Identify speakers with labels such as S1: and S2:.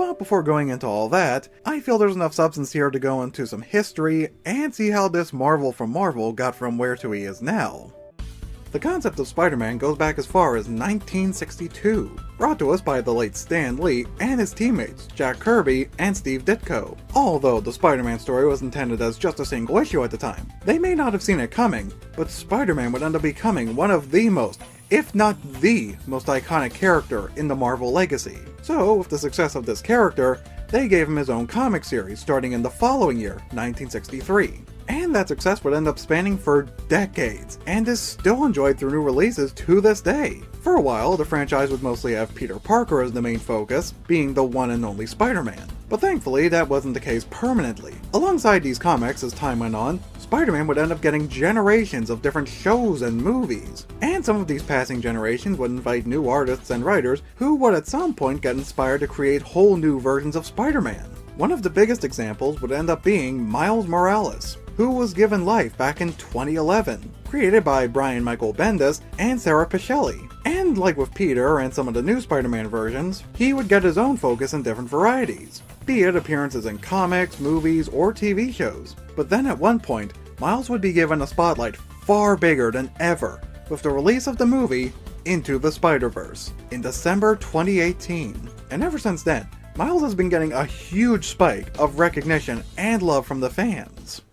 S1: But before going into all that, I feel there's enough substance here to go into some history and see how this Marvel from Marvel got from where to he is now. The concept of Spider-Man goes back as far as 1962, brought to us by the late Stan Lee and his teammates Jack Kirby and Steve Ditko. Although the Spider-Man story was intended as just a single issue at the time, they may not have seen it coming, but Spider-Man would end up becoming one of the most, if not the most iconic character in the Marvel legacy. So with the success of this character, they gave him his own comic series starting in the following year, 1963. And that success would end up spanning for decades, and is still enjoyed through new releases to this day. For a while, the franchise would mostly have Peter Parker as the main focus, being the one and only Spider-Man. But thankfully, that wasn't the case permanently. Alongside these comics, as time went on, Spider-Man would end up getting generations of different shows and movies. And some of these passing generations would invite new artists and writers who would at some point get inspired to create whole new versions of Spider-Man. One of the biggest examples would end up being Miles Morales, who was given life back in 2011, created by Brian Michael Bendis and Sarah Pichelli. And like with Peter and some of the new Spider-Man versions, he would get his own focus in different varieties, be it appearances in comics, movies, or TV shows. But then at one point, Miles would be given a spotlight far bigger than ever, with the release of the movie Into the Spider-Verse in December 2018. And ever since then, Miles has been getting a huge spike of recognition and love from the fans.